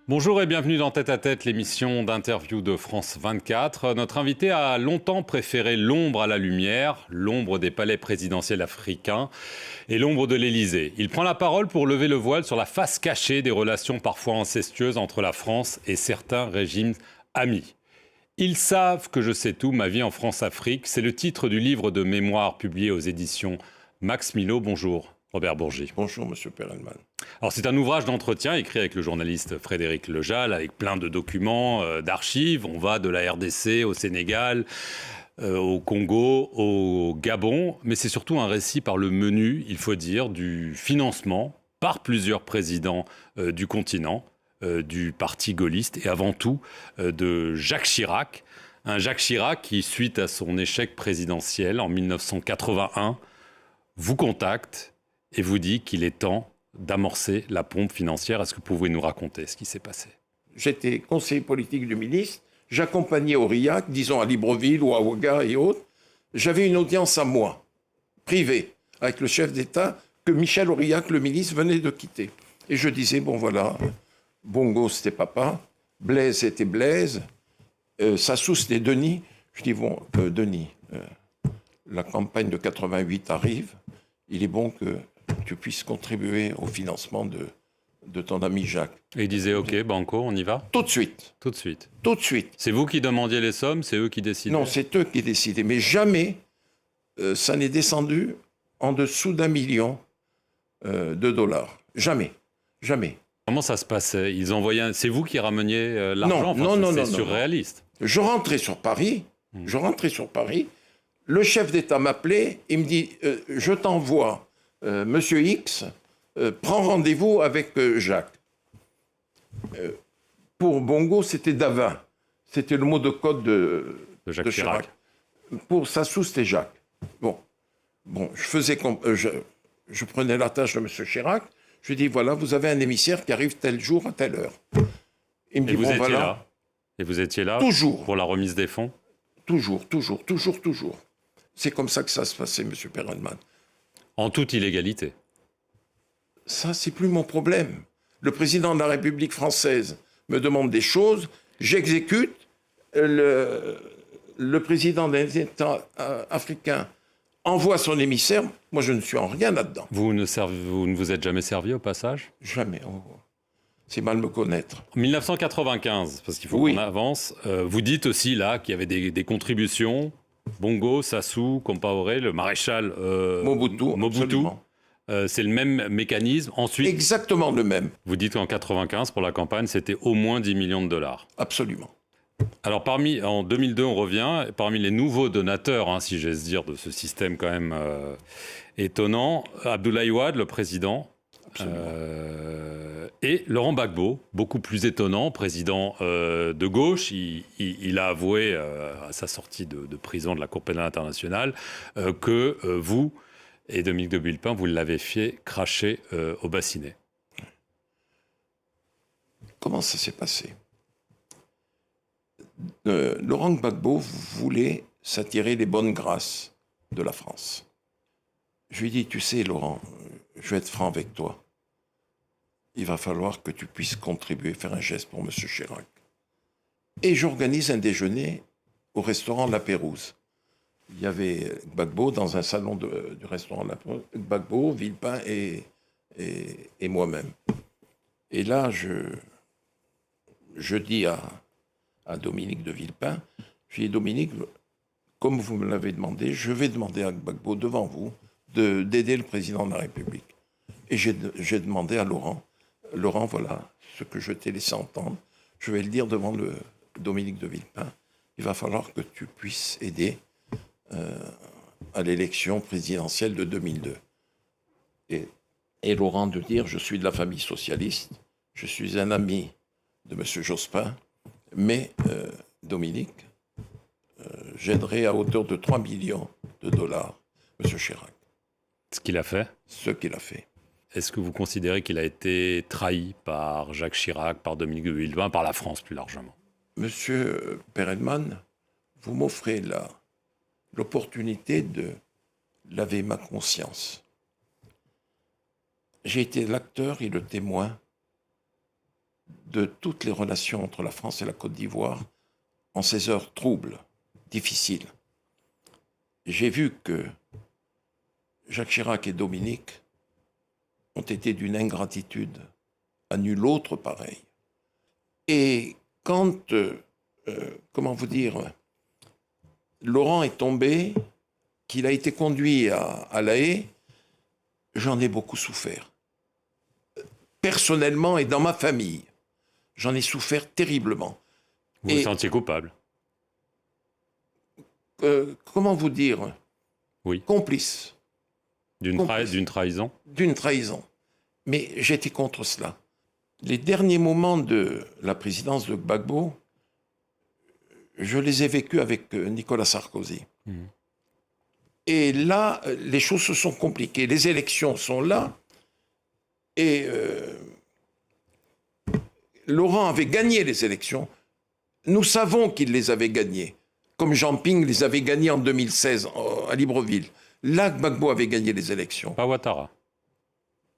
Bonjour et bienvenue dans Tête à Tête, l'émission d'interview de France 24. Notre invité a longtemps préféré l'ombre à la lumière, l'ombre des palais présidentiels africains et l'ombre de l'Élysée. Il prend la parole pour lever le voile sur la face cachée des relations parfois incestueuses entre la France et certains régimes amis. Ils savent que je sais tout, ma vie en France-Afrique. C'est le titre du livre de mémoire publié aux éditions Max Milo. Bonjour. Robert Bourgi. Bonjour, Monsieur Perelman. Alors, c'est un ouvrage d'entretien écrit avec le journaliste Frédéric Lejal, avec plein de documents, d'archives. On va de la RDC au Sénégal, au Congo, au Gabon. Mais c'est surtout un récit par le menu, il faut dire, du financement par plusieurs présidents du continent, du parti gaulliste et avant tout de Jacques Chirac. Un Jacques Chirac qui, suite à son échec présidentiel en 1981, vous contacte et vous dit qu'il est temps d'amorcer la pompe financière. Est-ce que vous pouvez nous raconter ce qui s'est passé? J'étais conseiller politique du ministre. J'accompagnais Aurillac, disons à Libreville ou à Ouaga et autres. J'avais une audience à moi, privée, avec le chef d'État que Michel Aurillac, le ministre, venait de quitter. Et je disais, bon voilà, Bongo c'était papa, Blaise c'était Blaise, Sassou c'était Denis. Je dis, bon, Denis, la campagne de 88 arrive, il est bon que tu puisses contribuer au financement de ton ami Jacques. Et il disait, OK, banco, on y va? Tout de suite. Tout de suite. Tout de suite. C'est vous qui demandiez les sommes, c'est eux qui décidaient? Non, c'est eux qui décidaient. Mais jamais ça n'est descendu en dessous d'1 million de dollars. Jamais. Jamais. Comment ça se passait? Ils envoyaient C'est vous qui rameniez l'argent? Non, c'est surréaliste. Je rentrais sur Paris. Le chef d'État m'appelait. Il me dit, je t'envoie Monsieur X, prends rendez-vous avec Jacques. Pour Bongo, c'était Davin. C'était le mot de code de Jacques Chirac. Pour Sassou, c'était Jacques. Bon, je faisais je prenais la tâche de M. Chirac. Je lui dis, voilà, vous avez un émissaire qui arrive tel jour à telle heure. Il me dit, vous étiez voilà. là? Et vous étiez là? Toujours. Pour la remise des fonds? Toujours. C'est comme ça que ça se passait, M. Perelman. En toute illégalité. Ça, c'est plus mon problème. Le président de la République française me demande des choses, j'exécute. Le président des États africains envoie son émissaire. Moi, je ne suis en rien là-dedans. Vous ne vous êtes jamais servi au passage? Jamais. Oh. C'est mal me connaître. En 1995, parce qu'il faut qu'on avance, vous dites aussi là qu'il y avait des contributions. Bongo, Sassou, Compaoré, le maréchal Mobutu. C'est le même mécanisme. Ensuite, exactement le même. Vous dites qu'en 95, pour la campagne, c'était au moins 10 millions de dollars. Absolument. Alors, en 2002, on revient, parmi les nouveaux donateurs, si j'ose dire, de ce système quand même étonnant, Abdoulaye Wade, le président, et Laurent Gbagbo, beaucoup plus étonnant, président de gauche. Il a avoué à sa sortie de prison de la Cour pénale internationale que vous et Dominique de Villepin, vous l'avez fait cracher au bassinet. Comment ça s'est passé? Laurent Gbagbo voulait s'attirer les bonnes grâces de la France. Je lui ai dit, tu sais, Laurent, je vais être franc avec toi. Il va falloir que tu puisses contribuer, faire un geste pour M. Chirac. Et j'organise un déjeuner au restaurant La Pérouse. Il y avait Gbagbo dans un salon du restaurant La Pérouse, Gbagbo, Villepin et moi-même. Et là, je dis à Dominique de Villepin, je lui dis, Dominique, comme vous me l'avez demandé, je vais demander à Gbagbo devant vous d'aider le président de la République. Et j'ai demandé à Laurent, voilà ce que je t'ai laissé entendre, je vais le dire devant Dominique de Villepin, il va falloir que tu puisses aider à l'élection présidentielle de 2002. Et Laurent de dire, je suis de la famille socialiste, je suis un ami de M. Jospin, mais Dominique, j'aiderai à hauteur de 3 millions de dollars M. Chirac. Ce qu'il a fait? Ce qu'il a fait. Est-ce que vous considérez qu'il a été trahi par Jacques Chirac, par Dominique de Villepin, par la France plus largement? Monsieur Perelman, vous m'offrez l'opportunité de laver ma conscience. J'ai été l'acteur et le témoin de toutes les relations entre la France et la Côte d'Ivoire en ces heures troubles, difficiles. J'ai vu que Jacques Chirac et Dominique ont été d'une ingratitude à nul autre pareil. Et quand, comment vous dire, Laurent est tombé, qu'il a été conduit à La Haye, j'en ai beaucoup souffert. Personnellement et dans ma famille, j'en ai souffert terriblement. Vous vous sentiez coupable? Comment vous dire? Oui. Complice. D'une trahison? D'une trahison. Mais j'étais contre cela. Les derniers moments de la présidence de Gbagbo, je les ai vécus avec Nicolas Sarkozy. Et là, les choses se sont compliquées. Les élections sont là. Et Laurent avait gagné les élections. Nous savons qu'il les avait gagnées. Comme Jean Ping les avait gagnées en 2016 à Libreville. Là, Gbagbo avait gagné les élections. Pas Ouattara.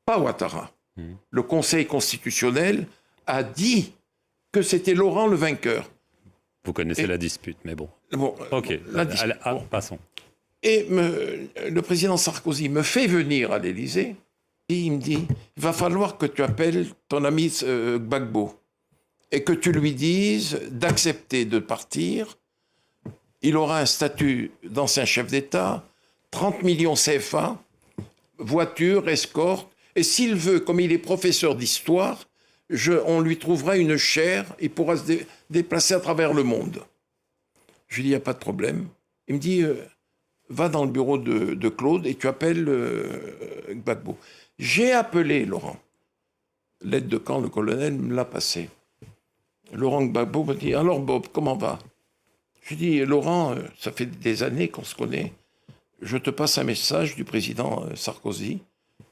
Pas Ouattara. Le Conseil constitutionnel a dit que c'était Laurent le vainqueur. Vous connaissez la dispute, mais bon. Ok. Passons. Et le président Sarkozy me fait venir à l'Élysée et il me dit, il va falloir que tu appelles ton ami Gbagbo et que tu lui dises d'accepter de partir. Il aura un statut d'ancien chef d'État, 30 millions CFA, voiture, escorte, et s'il veut, comme il est professeur d'histoire, on lui trouvera une chaire, il pourra se déplacer à travers le monde. Je lui dis, il n'y a pas de problème. Il me dit, va dans le bureau de Claude et tu appelles Gbagbo. J'ai appelé Laurent. L'aide de camp, le colonel, me l'a passé. Laurent Gbagbo me dit, alors Bob, comment va? Je lui dis, Laurent, ça fait des années qu'on se connaît. Je te passe un message du président Sarkozy.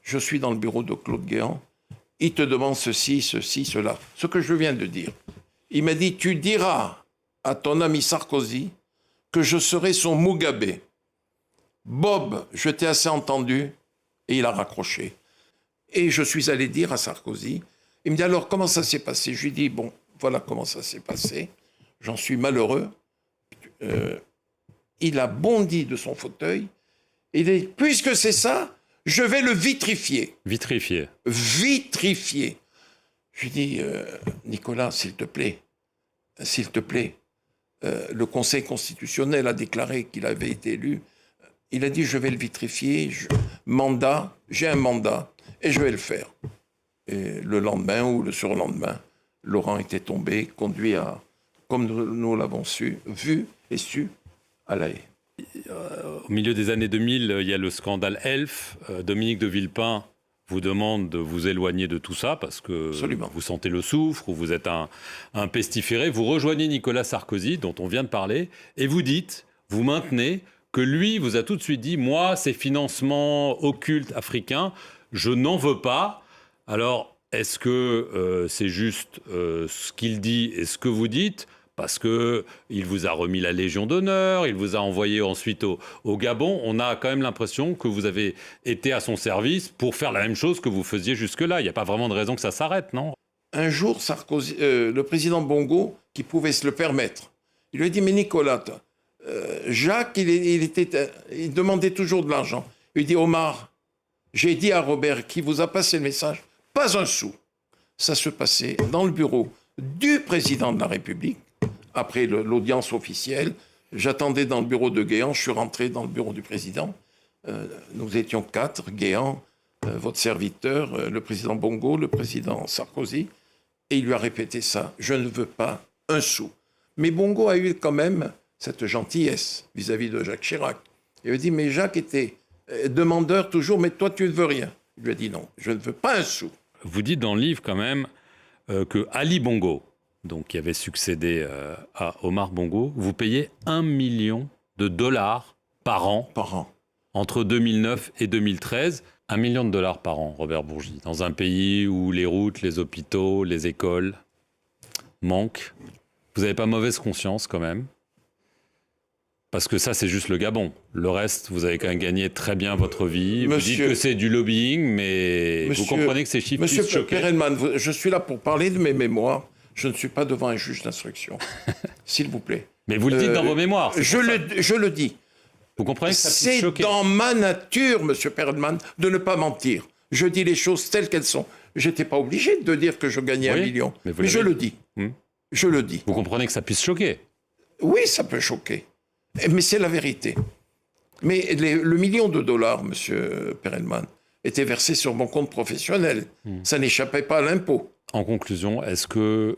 Je suis dans le bureau de Claude Guéant. Il te demande ceci, cela. Ce que je viens de dire. Il m'a dit, tu diras à ton ami Sarkozy que je serai son Mugabe. Bob, je t'ai assez entendu. Et il a raccroché. Et je suis allé dire à Sarkozy, il me dit, alors comment ça s'est passé? Je lui dis, bon, voilà comment ça s'est passé. J'en suis malheureux. Il a bondi de son fauteuil. Et il dit, puisque c'est ça, je vais le vitrifier. Vitrifier. Vitrifier. Je lui dis, Nicolas, s'il te plaît, le Conseil constitutionnel a déclaré qu'il avait été élu. Il a dit, je vais le vitrifier, j'ai un mandat, et je vais le faire. Et le lendemain ou le surlendemain, Laurent était tombé, conduit comme nous l'avons vu et su, à La Haye. Au milieu des années 2000, il y a le scandale Elf. Dominique de Villepin vous demande de vous éloigner de tout ça parce que Absolument. Vous sentez le soufre ou vous êtes un pestiféré. Vous rejoignez Nicolas Sarkozy, dont on vient de parler, et vous maintenez que lui vous a tout de suite dit « Moi, ces financements occultes africains, je n'en veux pas. » Alors, est-ce que c'est juste ce qu'il dit et ce que vous dites ? Parce qu'il vous a remis la Légion d'honneur, il vous a envoyé ensuite au Gabon. On a quand même l'impression que vous avez été à son service pour faire la même chose que vous faisiez jusque-là. Il n'y a pas vraiment de raison que ça s'arrête, non? Un jour, Sarkozy, le président Bongo, qui pouvait se le permettre, il lui a dit « Mais Nicolas, Jacques, il demandait toujours de l'argent. » Il lui dit « Omar, j'ai dit à Robert, qui vous a passé le message, pas un sou. » Ça se passait dans le bureau du président de la République. Après l'audience officielle, j'attendais dans le bureau de Guéant, je suis rentré dans le bureau du président. Nous étions 4, Guéant, votre serviteur, le président Bongo, le président Sarkozy, et il lui a répété ça, je ne veux pas un sou. Mais Bongo a eu quand même cette gentillesse vis-à-vis de Jacques Chirac. Il lui a dit, mais Jacques était demandeur toujours, mais toi tu ne veux rien. Il lui a dit non, je ne veux pas un sou. Vous dites dans le livre quand même que Ali Bongo, donc qui avait succédé à Omar Bongo, vous payez $1 million par an. Entre 2009 et 2013. $1 million par an, Robert Bourgi, dans un pays où les routes, les hôpitaux, les écoles manquent. Vous n'avez pas mauvaise conscience quand même? Parce que ça, c'est juste le Gabon. Le reste, vous avez quand même gagné très bien votre vie. Vous dites que c'est du lobbying, mais vous comprenez que ces chiffres puissent choquer. Monsieur Perelman, je suis là pour parler de mes mémoires. Je ne suis pas devant un juge d'instruction. S'il vous plaît. Mais vous le dites dans vos mémoires. Je le dis. Vous comprenez que ça puisse C'est choquer. dans ma nature, Monsieur Perelman, de ne pas mentir. Je dis les choses telles qu'elles sont. Je n'étais pas obligé de dire que je gagnais 1 million. Mais je le dis. Je le dis. Vous comprenez que ça puisse choquer. Oui, ça peut choquer. Mais c'est la vérité. Mais le million de dollars, Monsieur Perelman, était versé sur mon compte professionnel. Ça n'échappait pas à l'impôt. En conclusion, est-ce que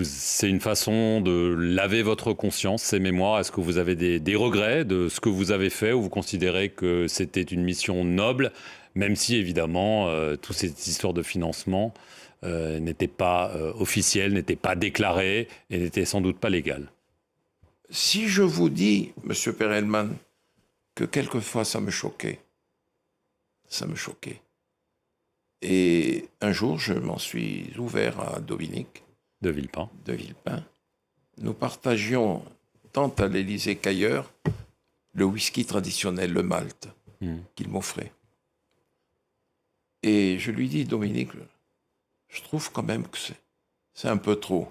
c'est une façon de laver votre conscience, ces mémoires? Est-ce que vous avez des regrets de ce que vous avez fait, ou vous considérez que c'était une mission noble, même si évidemment toutes ces histoires de financement n'étaient pas officielles, n'étaient pas déclarées et n'étaient sans doute pas légales? Si je vous dis, Monsieur Perelman, que quelquefois ça me choquait, Et un jour, je m'en suis ouvert à Dominique de Villepin. Nous partagions, tant à l'Élysée qu'ailleurs, le whisky traditionnel, le malt, qu'il m'offrait. Et je lui dis, Dominique, je trouve quand même que c'est un peu trop.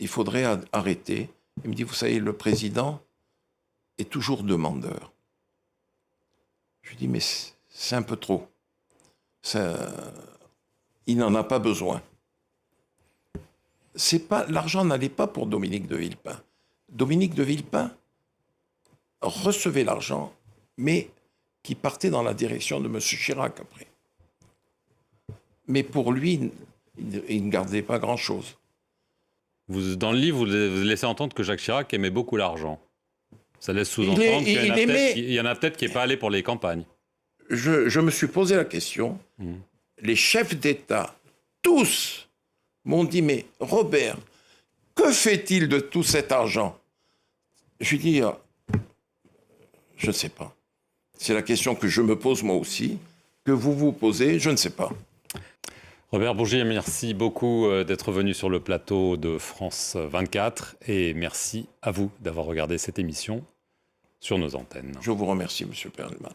Il faudrait arrêter. Il me dit, vous savez, le président est toujours demandeur. Je lui dis, mais c'est un peu trop. Il n'en a pas besoin. L'argent n'allait pas pour Dominique de Villepin. Dominique de Villepin recevait l'argent, mais qui partait dans la direction de M. Chirac après. Mais pour lui, il ne gardait pas grand-chose. Dans le livre, vous laissez entendre que Jacques Chirac aimait beaucoup l'argent. Ça laisse sous-entendre qu'il y en a peut-être qui n'est pas allé pour les campagnes. Je me suis posé la question. Les chefs d'État, tous, m'ont dit, mais Robert, que fait-il de tout cet argent? Je lui dis, je ne sais pas. C'est la question que je me pose moi aussi, que vous vous posez, je ne sais pas. Robert Bourgier, merci beaucoup d'être venu sur le plateau de France 24 et merci à vous d'avoir regardé cette émission sur nos antennes. Je vous remercie, M. Perelman.